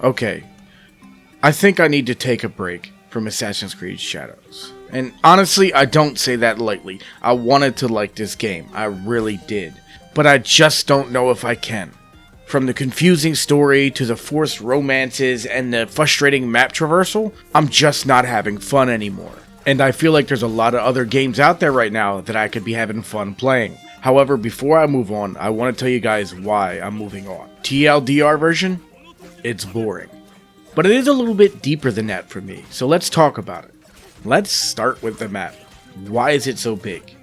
Okay, I think I need to take a break from Assassin's Creed Shadows. And honestly, I don't say that lightly. I wanted to like this game, I really did. But I just don't know if I can. From the confusing story to the forced romances and the frustrating map traversal, I'm just not having fun anymore. And I feel like there's a lot of other games out there right now that I could be having fun playing. However, before I move on, I want to tell you guys why I'm moving on. TLDR version? It's boring. But it is a little bit deeper than that for me, so let's talk about it. Let's start with the map. Why is it so big?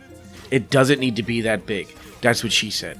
It doesn't need to be that big. That's what she said.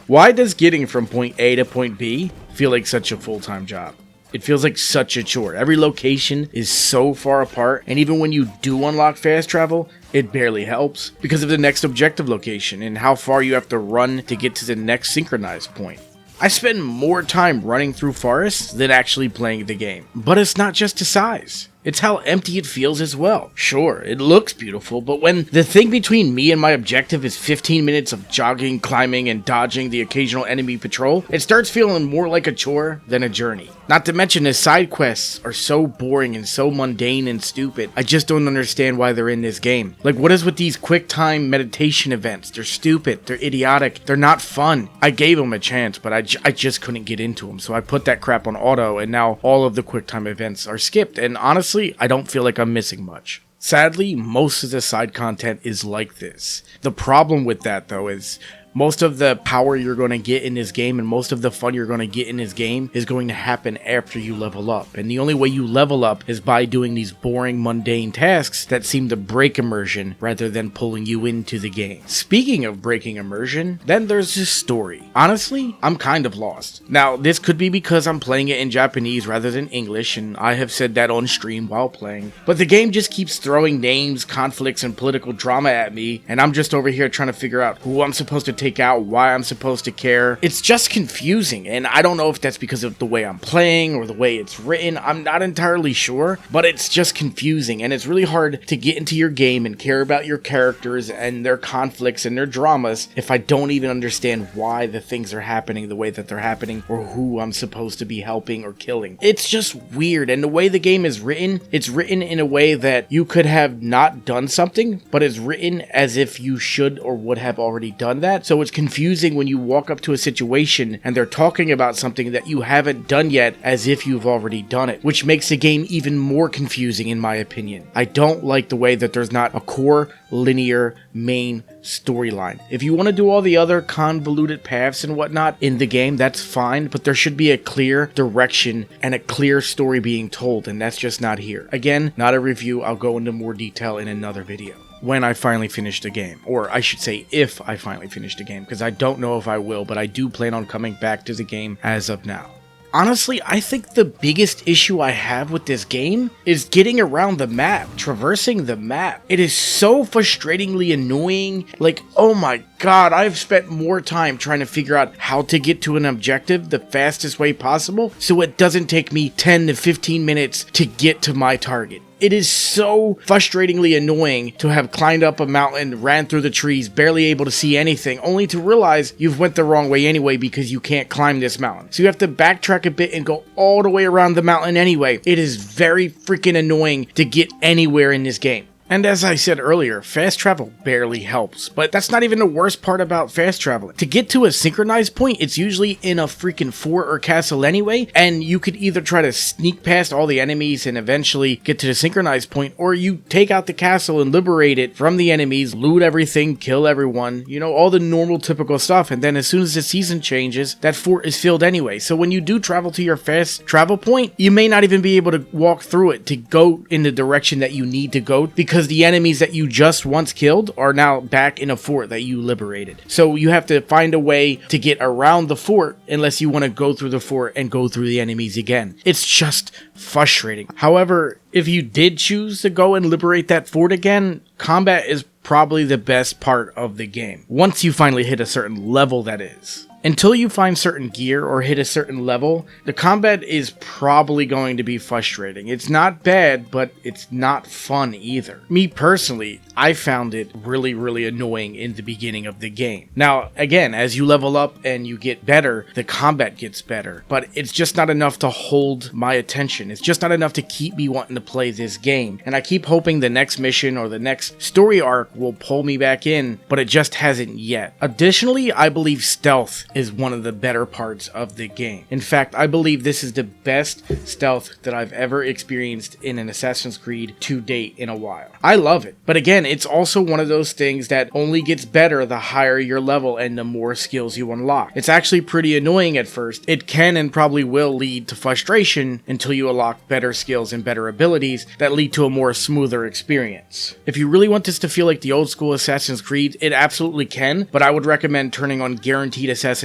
Why does getting from point A to point B feel like such a full-time job? It feels like such a chore. Every location is so far apart, and even when you do unlock fast travel, it barely helps because of the next objective location and how far you have to run to get to the next synchronized point. I spend more time running through forests than actually playing the game. But it's not just the size. It's how empty it feels as well. Sure, it looks beautiful, but when the thing between me and my objective is 15 minutes of jogging, climbing, and dodging the occasional enemy patrol, it starts feeling more like a chore than a journey. Not to mention the side quests are so boring and so mundane and stupid. I just don't understand why they're in this game. Like, what is with these quick time meditation events? They're stupid, they're idiotic, they're not fun. I gave them a chance, but I just couldn't get into them, so I put that crap on auto, and now all of the quick time events are skipped, and honestly, I don't feel like I'm missing much. Sadly, most of the side content is like this. The problem with that, though, is most of the power you're going to get in this game and most of the fun you're going to get in this game is going to happen after you level up. And the only way you level up is by doing these boring, mundane tasks that seem to break immersion rather than pulling you into the game. Speaking of breaking immersion, then there's this story. Honestly, I'm kind of lost. Now, this could be because I'm playing it in Japanese rather than English, and I have said that on stream while playing. But the game just keeps throwing names, conflicts, and political drama at me, and I'm just over here trying to figure out who I'm supposed to take out, why I'm supposed to care. It's just confusing, and I don't know if that's because of the way I'm playing or the way it's written. I'm not entirely sure, but it's just confusing, and it's really hard to get into your game and care about your characters and their conflicts and their dramas if I don't even understand why the things are happening the way that they're happening or who I'm supposed to be helping or killing. It's just weird, and the way the game is written, it's written in a way that you could have not done something, but it's written as if you should or would have already done that. So it's confusing when you walk up to a situation and they're talking about something that you haven't done yet as if you've already done it, which makes the game even more confusing in my opinion. I don't like the way that there's not a core, linear, main storyline. If you want to do all the other convoluted paths and whatnot in the game, that's fine, but there should be a clear direction and a clear story being told, and that's just not here. Again, not a review. I'll go into more detail in another video when I finally finish the game, or I should say if I finally finish the game, because I don't know if I will, but I do plan on coming back to the game as of now. Honestly, I think the biggest issue I have with this game is getting around the map, traversing the map. It is so frustratingly annoying. Like, oh my god, I've spent more time trying to figure out how to get to an objective the fastest way possible so it doesn't take me 10 to 15 minutes to get to my target. It is so frustratingly annoying to have climbed up a mountain, ran through the trees, barely able to see anything, only to realize you've went the wrong way anyway because you can't climb this mountain. So you have to backtrack a bit and go all the way around the mountain anyway. It is very freaking annoying to get anywhere in this game. And as I said earlier, fast travel barely helps, but that's not even the worst part about fast traveling. To get to a synchronized point, it's usually in a freaking fort or castle anyway, and you could either try to sneak past all the enemies and eventually get to the synchronized point, or you take out the castle and liberate it from the enemies, loot everything, kill everyone, you know, all the normal typical stuff, and then as soon as the season changes, that fort is filled anyway. So when you do travel to your fast travel point, you may not even be able to walk through it to go in the direction that you need to go because the enemies that you just once killed are now back in a fort that you liberated. So you have to find a way to get around the fort unless you want to go through the fort and go through the enemies again. It's just frustrating. However, if you did choose to go and liberate that fort again, combat is probably the best part of the game. Once you finally hit a certain level, that is. Until you find certain gear or hit a certain level, the combat is probably going to be frustrating. It's not bad, but it's not fun either. Me personally, I found it really annoying in the beginning of the game. Now, again, as you level up and you get better, the combat gets better, but it's just not enough to hold my attention. It's just not enough to keep me wanting to play this game. And I keep hoping the next mission or the next story arc will pull me back in, but it just hasn't yet. Additionally, I believe stealth is one of the better parts of the game. In fact, I believe this is the best stealth that I've ever experienced in an Assassin's Creed to date in a while. I love it. But again, it's also one of those things that only gets better the higher your level and the more skills you unlock. It's actually pretty annoying at first. It can and probably will lead to frustration until you unlock better skills and better abilities that lead to a more smoother experience. If you really want this to feel like the old school Assassin's Creed, it absolutely can, but I would recommend turning on guaranteed assassinations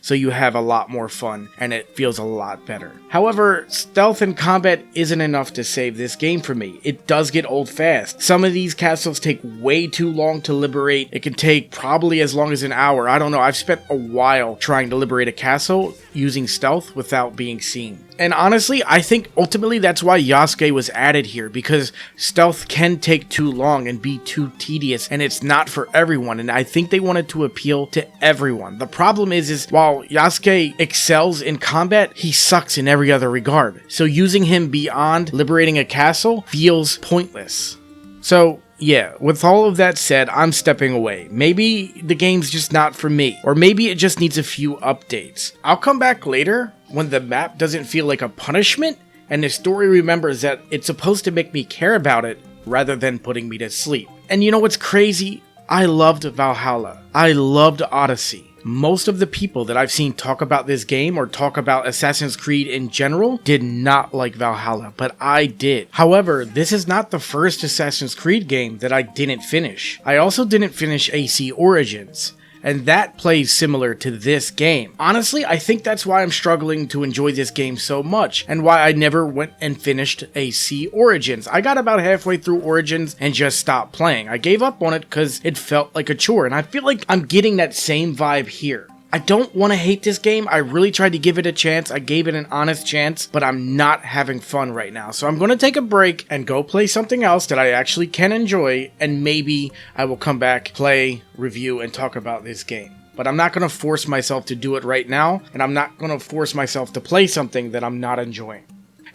so you have a lot more fun and it feels a lot better. However, stealth and combat isn't enough to save this game for me. It does get old fast. Some of these castles take way too long to liberate. It can take probably as long as an hour. I don't know, I've spent a while trying to liberate a castle using stealth without being seen. And honestly, I think ultimately that's why Yasuke was added here, because stealth can take too long and be too tedious, and it's not for everyone, and I think they wanted to appeal to everyone. The problem is while Yasuke excels in combat, he sucks in every other regard. So using him beyond liberating a castle feels pointless. So yeah, with all of that said, I'm stepping away. Maybe the game's just not for me, or maybe it just needs a few updates. I'll come back later when the map doesn't feel like a punishment, and the story remembers that it's supposed to make me care about it rather than putting me to sleep. And you know what's crazy? I loved Valhalla. I loved Odyssey. Most of the people that I've seen talk about this game or talk about Assassin's Creed in general did not like Valhalla, but I did. However, this is not the first Assassin's Creed game that I didn't finish. I also didn't finish AC Origins, and that plays similar to this game. Honestly, I think that's why I'm struggling to enjoy this game so much, and why I never went and finished AC Origins. I got about halfway through Origins and just stopped playing. I gave up on it because it felt like a chore, and I feel like I'm getting that same vibe here. I don't want to hate this game. I really tried to give it a chance. I gave it an honest chance, but I'm not having fun right now. So I'm going to take a break and go play something else that I actually can enjoy, and maybe I will come back, play, review, and talk about this game. But I'm not going to force myself to do it right now, and I'm not going to force myself to play something that I'm not enjoying.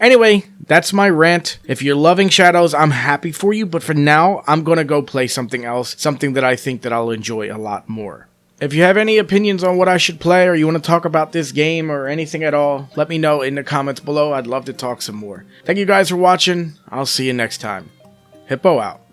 Anyway, that's my rant. If you're loving Shadows, I'm happy for you, but for now, I'm going to go play something else, something that I think that I'll enjoy a lot more. If you have any opinions on what I should play, or you want to talk about this game or anything at all, let me know in the comments below. I'd love to talk some more. Thank you guys for watching. I'll see you next time. Hippo out.